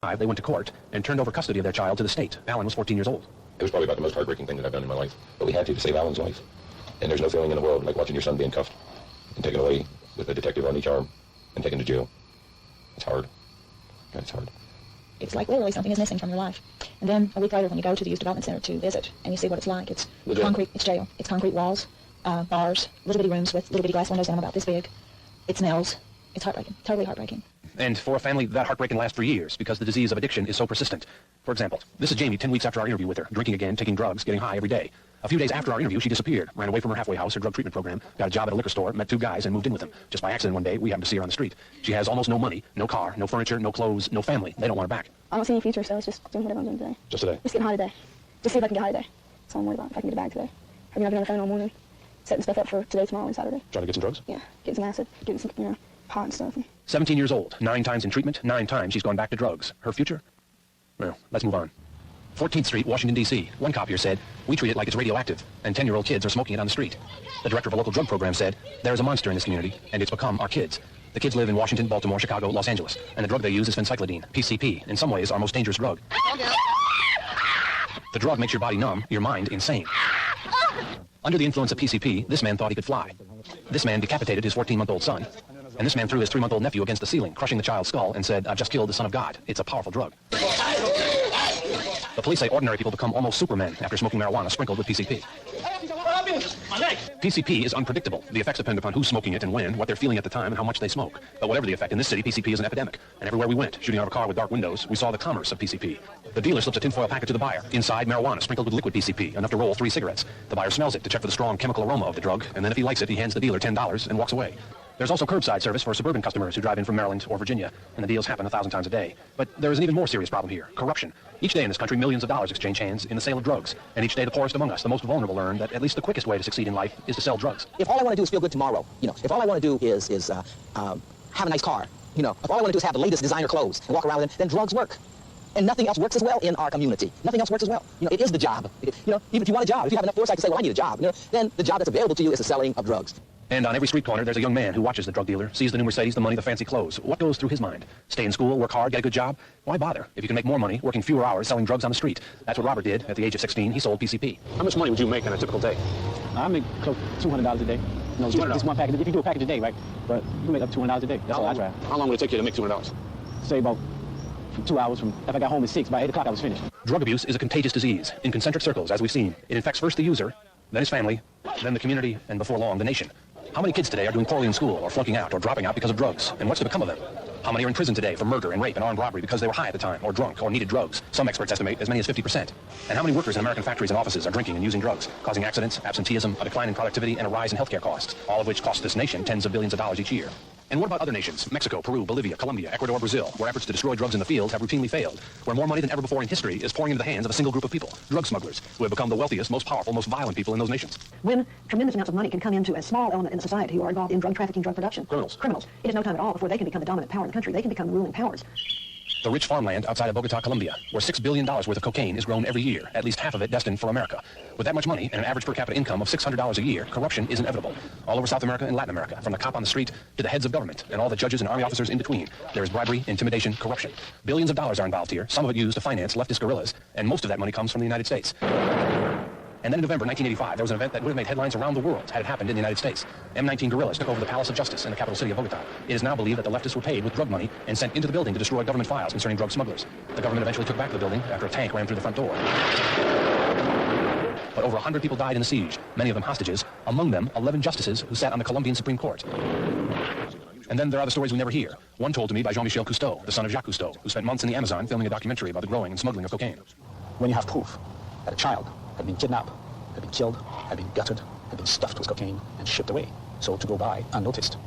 They went to court and turned over custody of their child to the state. Alan was 14 years old. It was probably about the most heartbreaking thing that I've done in my life. But we had to save Alan's life. And there's no feeling in the world like watching your son being cuffed and taken away with a detective on each arm and taken to jail. It's hard. God, it's hard. It's like literally something is missing from your life. And then a week later when you go to the Youth Development Center to visit and you see what it's like, it's concrete, it's jail. It's concrete walls, bars, little bitty rooms with little bitty glass windows in them about this big. It smells. It's heartbreaking, totally heartbreaking. And for a family, that heartbreak can last for years because the disease of addiction is so persistent. For example, this is Jamie 10 weeks after our interview with her, drinking again, taking drugs, getting high every day. A few days after our interview, she disappeared, ran away from her halfway house, her drug treatment program, got a job at a liquor store, met two guys, and moved in with them. Just by accident one day, we happened to see her on the street. She has almost no money, no car, no furniture, no clothes, no family. They don't want her back. I don't see any future, so it's just doing whatever I'm doing today. Just today? Just getting high today. Just see if I can get high today. That's all I'm worried about, if I can get a bag today. I've been on the phone all morning, setting stuff up for today, tomorrow, and Saturday. Trying to get some drugs? Yeah, getting some acid, getting some, pot and stuff. 17 years old, 9 times in treatment, 9 times she's gone back to drugs. Her future? Well, let's move on. 14th Street, Washington, D.C. One cop here said, we treat it like it's radioactive, and 10-year-old kids are smoking it on the street. The director of a local drug program said, there is a monster in this community, and it's become our kids. The kids live in Washington, Baltimore, Chicago, Los Angeles, and the drug they use is phencyclidine, PCP, in some ways our most dangerous drug. The drug makes your body numb, your mind insane. Under the influence of PCP, this man thought he could fly. This man decapitated his 14-month-old son, and this man threw his 3-month-old nephew against the ceiling, crushing the child's skull, and said, I've just killed the Son of God. It's a powerful drug. The police say ordinary people become almost supermen after smoking marijuana sprinkled with PCP. PCP is unpredictable. The effects depend upon who's smoking it and when, what they're feeling at the time, and how much they smoke. But whatever the effect, in this city, PCP is an epidemic. And everywhere we went, shooting out of a car with dark windows, we saw the commerce of PCP. The dealer slips a tinfoil packet to the buyer. Inside, marijuana sprinkled with liquid PCP, enough to roll 3 cigarettes. The buyer smells it to check for the strong chemical aroma of the drug, and then if he likes it, he hands the dealer $10 and walks away. There's also curbside service for suburban customers who drive in from Maryland or Virginia, and the deals happen 1,000 times a day. But there is an even more serious problem here, corruption. Each day in this country, millions of dollars exchange hands in the sale of drugs. And each day, the poorest among us, the most vulnerable, learn that at least the quickest way to succeed in life is to sell drugs. If all I want to do is feel good tomorrow, if all I want to do is have a nice car, if all I want to do is have the latest designer clothes and walk around with them, then drugs work. And nothing else works as well in our community. Nothing else works as well. It is the job. Even if you want a job, if you have enough foresight to say, well, I need a job, then the job that's available to you is the selling of drugs. And on every street corner, there's a young man who watches the drug dealer, sees the new Mercedes, the money, the fancy clothes. What goes through his mind? Stay in school, work hard, get a good job? Why bother if you can make more money working fewer hours selling drugs on the street? That's what Robert did at the age of 16. He sold PCP. How much money would you make on a typical day? I make close to $200 a day. Just one package. If you do a package a day, right? But you make up $200 a day. That's all I drive. How long would it take you to make $200? Say about 2 hours if I got home at 6, by 8 o'clock I was finished. Drug abuse is a contagious disease. In concentric circles, as we've seen, it infects first the user, then his family, then the community, and before long, the nation. How many kids today are doing poorly in school, or flunking out, or dropping out because of drugs? And what's to become of them? How many are in prison today for murder and rape and armed robbery because they were high at the time, or drunk, or needed drugs? Some experts estimate as many as 50%. And how many workers in American factories and offices are drinking and using drugs, causing accidents, absenteeism, a decline in productivity, and a rise in healthcare costs, all of which cost this nation tens of billions of dollars each year? And what about other nations? Mexico, Peru, Bolivia, Colombia, Ecuador, Brazil, where efforts to destroy drugs in the field have routinely failed, where more money than ever before in history is pouring into the hands of a single group of people, drug smugglers, who have become the wealthiest, most powerful, most violent people in those nations. When tremendous amounts of money can come into a small element in the society who are involved in drug trafficking, drug production. Criminals. It is no time at all before they can become the dominant power in the country. They can become the ruling powers. The rich farmland outside of Bogota, Colombia, where $6 billion worth of cocaine is grown every year, at least half of it destined for America. With that much money and an average per capita income of $600 a year, corruption is inevitable. All over South America and Latin America, from the cop on the street to the heads of government and all the judges and army officers in between, there is bribery, intimidation, corruption. Billions of dollars are involved here, some of it used to finance leftist guerrillas, and most of that money comes from the United States. And then in November 1985, there was an event that would have made headlines around the world had it happened in the United States. M19 guerrillas took over the Palace of Justice in the capital city of Bogota. It is now believed that the leftists were paid with drug money and sent into the building to destroy government files concerning drug smugglers. The government eventually took back the building after a tank ran through the front door. But over 100 people died in the siege, many of them hostages, among them 11 justices who sat on the Colombian Supreme Court. And then there are the stories we never hear. One told to me by Jean-Michel Cousteau, the son of Jacques Cousteau, who spent months in the Amazon filming a documentary about the growing and smuggling of cocaine. When you have proof that a child had been kidnapped, had been killed, had been gutted, had been stuffed with cocaine and shipped away, so to go by unnoticed.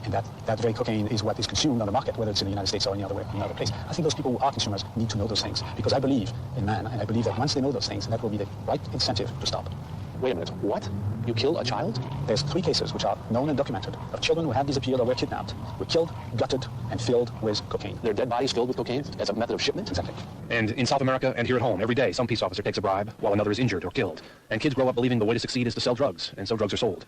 And that very cocaine is what is consumed on the market, whether it's in the United States or any other place. I think those people who are consumers need to know those things, because I believe in man, and I believe that once they know those things, that will be the right incentive to stop. Wait a minute, what? You killed a child? There's 3 cases which are known and documented of children who have disappeared or were kidnapped, were killed, gutted, and filled with cocaine. Their dead bodies filled with cocaine as a method of shipment? Exactly. And in South America and here at home, every day, some peace officer takes a bribe while another is injured or killed. And kids grow up believing the way to succeed is to sell drugs, and so drugs are sold.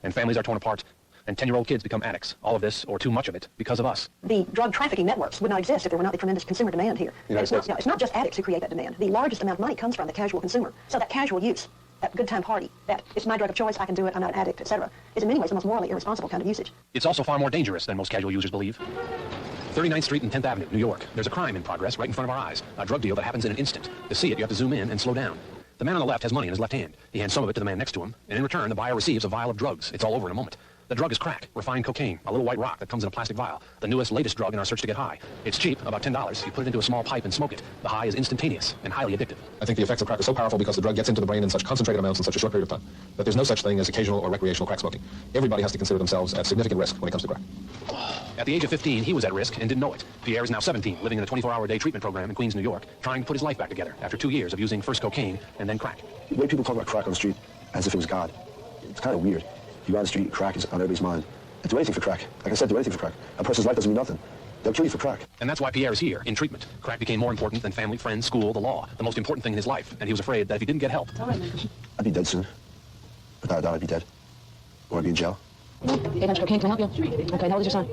And families are torn apart, and 10-year-old kids become addicts. All of this, or too much of it, because of us. The drug trafficking networks would not exist if there were not the tremendous consumer demand here. It's not just addicts who create that demand. The largest amount of money comes from the casual consumer. So that casual use, that good time party, that it's my drug of choice, I can do it, I'm not an addict, etc., is in many ways the most morally irresponsible kind of usage. It's also far more dangerous than most casual users believe. 39th Street and 10th Avenue, New York. There's a crime in progress right in front of our eyes. A drug deal that happens in an instant. To see it, you have to zoom in and slow down. The man on the left has money in his left hand. He hands some of it to the man next to him, and in return, the buyer receives a vial of drugs. It's all over in a moment. The drug is crack, refined cocaine, a little white rock that comes in a plastic vial. The newest, latest drug in our search to get high. It's cheap, about $10. You put it into a small pipe and smoke it. The high is instantaneous and highly addictive. I think the effects of crack are so powerful because the drug gets into the brain in such concentrated amounts in such a short period of time that there's no such thing as occasional or recreational crack smoking. Everybody has to consider themselves at significant risk when it comes to crack. At the age of 15, he was at risk and didn't know it. Pierre is now 17, living in a 24-hour day treatment program in Queens, New York, trying to put his life back together after 2 years of using first cocaine and then crack. The way people talk about crack on the street as if it was God, it's kind of weird. You go on the street, crack is on everybody's mind. And do anything for crack. Like I said, do anything for crack. A person's life doesn't mean nothing. They'll kill you for crack. And that's why Pierre is here, in treatment. Crack became more important than family, friends, school, the law, the most important thing in his life, and he was afraid that if he didn't get help... I'd be dead soon. Without a doubt, I'd be dead. Or I'd be in jail. 800 cocaine, can I help you? Okay, how old is your son?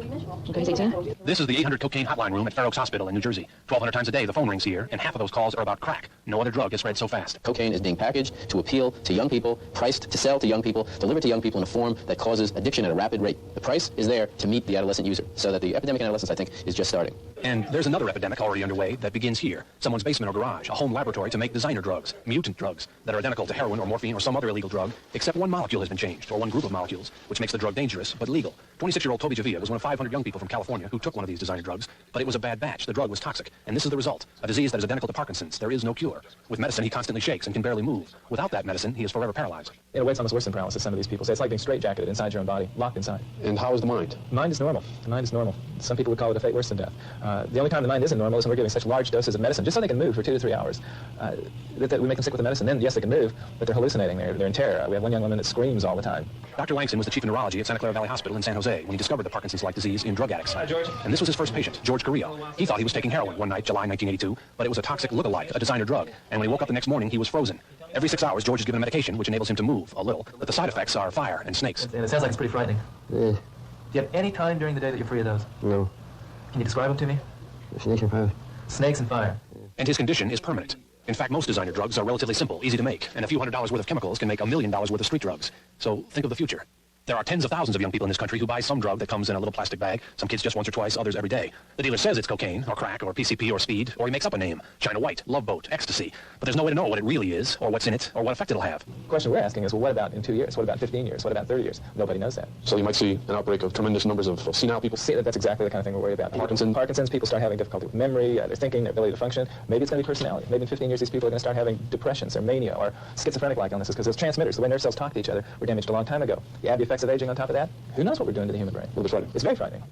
Okay, he's 18. This is the 800 cocaine hotline room at Fair Oaks Hospital in New Jersey. 1,200 times a day the phone rings here, and half of those calls are about crack. No other drug has spread so fast. Cocaine is being packaged to appeal to young people, priced to sell to young people, delivered to young people in a form that causes addiction at a rapid rate. The price is there to meet the adolescent user, so that the epidemic in adolescence, I think, is just starting. And there's another epidemic already underway that begins here. Someone's basement or garage, a home laboratory to make designer drugs, mutant drugs, that are identical to heroin or morphine or some other illegal drug, except one molecule has been changed, or one group of molecules, which makes the drug dangerous, but legal. 26-year-old Toby Javia was one of 500 young people from California who took one of these designer drugs, but it was a bad batch. The drug was toxic, and this is the result. A disease that is identical to Parkinson's. There is no cure. With medicine, he constantly shakes and can barely move. Without that medicine, he is forever paralyzed. In a way, it's almost worse than paralysis, some of these people say. It's like being straitjacketed inside your own body, locked inside. And how is the mind? The mind is normal. The mind is normal. Some people would call it a fate worse than death. The only time the mind isn't normal is when we're giving such large doses of medicine, just so they can move for 2 to 3 hours. That we make them sick with the medicine. Then, yes, they can move, but they're hallucinating. They're in terror. We have one young woman that screams all the time. Dr. Langston was the chief of neurology at Santa Clara Valley Hospital in San Jose when he discovered the Parkinson's-like disease in drug addicts. Hi, George. And this was his first patient, George Carrillo. He thought he was taking heroin one night, July 1982, but it was a toxic look-alike, a designer drug. And when he woke up the next morning, he was frozen. Every 6 hours, George is given a medication which enables him to move a little, but the side effects are fire and snakes. And it sounds like it's pretty frightening. Yeah. Do you have any time during the day that you're free of those? No. Can you describe them to me? Snakes and fire. Snakes and fire. And his condition is permanent. In fact, most designer drugs are relatively simple, easy to make, and a few $100s worth of chemicals can make $1 million worth of street drugs. So think of the future. There are tens of thousands of young people in this country who buy some drug that comes in a little plastic bag, some kids just once or twice, others every day. The dealer says it's cocaine, or crack, or PCP, or speed, or he makes up a name, China White, Love Boat, Ecstasy. But there's no way to know what it really is, or what's in it, or what effect it'll have. The question we're asking is, well, what about in 2 years? What about 15 years? What about 30 years? Nobody knows that. So you might see an outbreak of tremendous numbers of senile people. See, that's exactly the kind of thing we're worried about. Parkinson's, people start having difficulty with memory, their thinking, their ability to function. Maybe it's going to be personality. Maybe in 15 years, these people are going to start having depressions or mania or schizophrenic-like illnesses because those transmitters, the way nerve cells talk to each other, were damaged a long time ago. You add the effects of aging on top of that, who knows what we're doing to the human brain? Well, it's frightening. It's very frightening.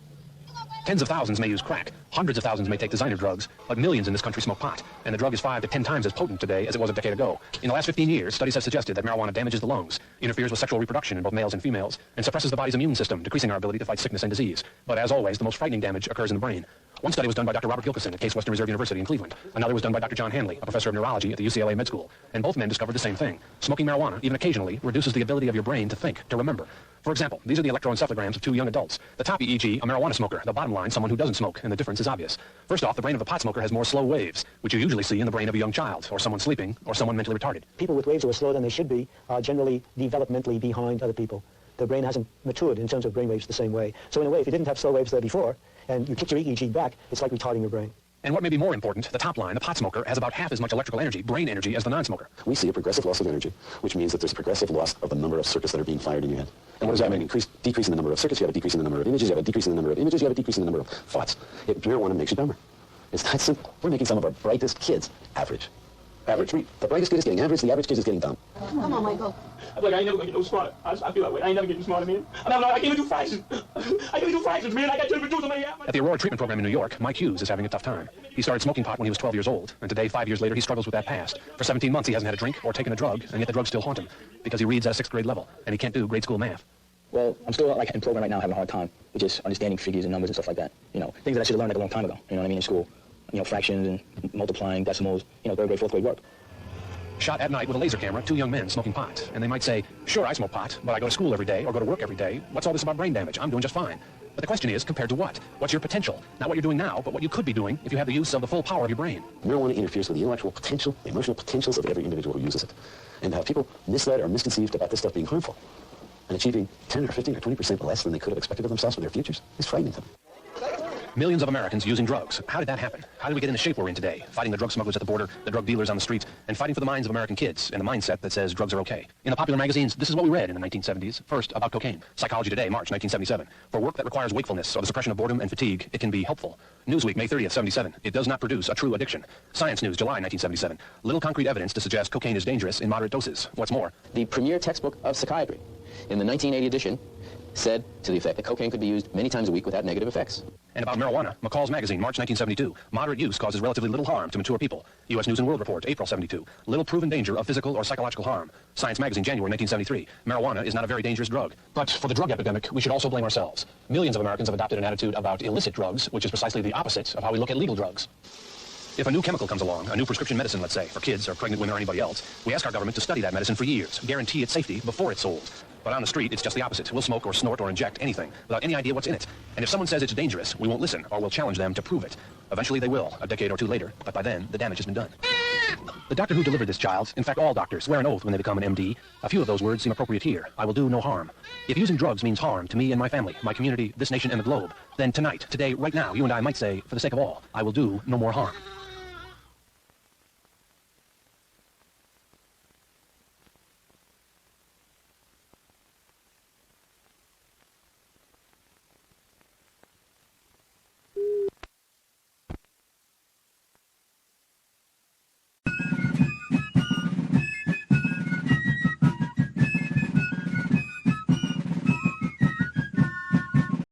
Tens of thousands may use crack. Hundreds of thousands may take designer drugs, but millions in this country smoke pot. And the drug is 5 to 10 times as potent today as it was a decade ago. In the last 15 years, studies have suggested that marijuana damages the lungs, interferes with sexual reproduction in both males and females, and suppresses the body's immune system, decreasing our ability to fight sickness and disease. But as always, the most frightening damage occurs in the brain. One study was done by Dr. Robert Gilkison at Case Western Reserve University in Cleveland. Another was done by Dr. John Hanley, a professor of neurology at the UCLA Med School. And both men discovered the same thing. Smoking marijuana, even occasionally, reduces the ability of your brain to think, to remember. For example, these are the electroencephalograms of 2 young adults. The top EEG, a marijuana smoker. The bottom line, someone who doesn't smoke, and the difference is obvious. First off, the brain of the pot smoker has more slow waves, which you usually see in the brain of a young child, or someone sleeping, or someone mentally retarded. People with waves who are slower than they should be are generally developmentally behind other people. Their brain hasn't matured in terms of brain waves the same way. So in a way, if you didn't have slow waves there before, and you kick your EEG back, it's like retarding your brain. And what may be more important, the top line, the pot smoker, has about half as much electrical energy, brain energy, as the non-smoker. We see a progressive loss of energy, which means that there's a progressive loss of the number of circuits that are being fired in your head. And what does that mean? Decrease in the number of circuits, you have a decrease in the number of images, you have a decrease in the number of images, you have a decrease in the number of thoughts. Marijuana makes you dumber. It's that simple. We're making some of our brightest kids average. Average. The brightest kid is getting average, the average kid is getting dumb. Come on, Michael. I feel like I ain't never gonna get no smarter. I feel that way. I ain't never getting smarter, man. I can't even do fractions. I can't even do fractions, man. I got to do something. At the Aurora Treatment Program in New York, Mike Hughes is having a tough time. He started smoking pot when he was 12 years old, and today, 5 years later, he struggles with that past. For 17 months, he hasn't had a drink or taken a drug, and yet the drugs still haunt him, because he reads at a 6th grade level, and he can't do grade school math. Well, I'm still in program right now having a hard time with just understanding figures and numbers and stuff like that. You know, things that I should have learned like a long time ago, you know what I mean, in school. You know, fractions and multiplying, decimals, you know, 3rd grade, 4th grade work. shot at night with a laser camera 2 young men smoking pot. And they might say, sure, I smoke pot, but I go to school every day or go to work every day. What's all this about brain damage? I'm doing just fine. But the question is, compared to what? What's your potential? Not what you're doing now, but what you could be doing if you have the use of the full power of your brain. Marijuana interferes with the intellectual potential, the emotional potentials of every individual who uses it. And people misled or misconceived about this stuff being harmful and achieving 10 or 15 or 20% less than they could have expected of themselves for their futures is frightening to them. Millions of Americans using drugs. How did that happen? How did we get in the shape we're in today? Fighting the drug smugglers at the border, the drug dealers on the streets, and fighting for the minds of American kids and the mindset that says drugs are okay. In the popular magazines, this is what we read in the 1970s. First, about cocaine. Psychology Today, March 1977. For work that requires wakefulness or the suppression of boredom and fatigue, it can be helpful. Newsweek, May 30th, 77. It does not produce a true addiction. Science News, July 1977. Little concrete evidence to suggest cocaine is dangerous in moderate doses. What's more, the premier textbook of psychiatry in the 1980 edition said to the effect that cocaine could be used many times a week without negative effects. And about marijuana, McCall's Magazine, March 1972. Moderate use causes relatively little harm to mature people. U.S. News & World Report, April 72. Little proven danger of physical or psychological harm. Science Magazine, January 1973. Marijuana is not a very dangerous drug. But for the drug epidemic, we should also blame ourselves. Millions of Americans have adopted an attitude about illicit drugs, which is precisely the opposite of how we look at legal drugs. If a new chemical comes along, a new prescription medicine, let's say, for kids or pregnant women or anybody else, we ask our government to study that medicine for years, guarantee its safety before it's sold. But on the street, it's just the opposite. We'll smoke or snort or inject anything without any idea what's in it. And if someone says it's dangerous, we won't listen or we'll challenge them to prove it. Eventually they will, a decade or two later, but by then, the damage has been done. The doctor who delivered this child, in fact all doctors, swear an oath when they become an MD. A few of those words seem appropriate here. I will do no harm. If using drugs means harm to me and my family, my community, this nation and the globe, then tonight, today, right now, you and I might say, for the sake of all, I will do no more harm.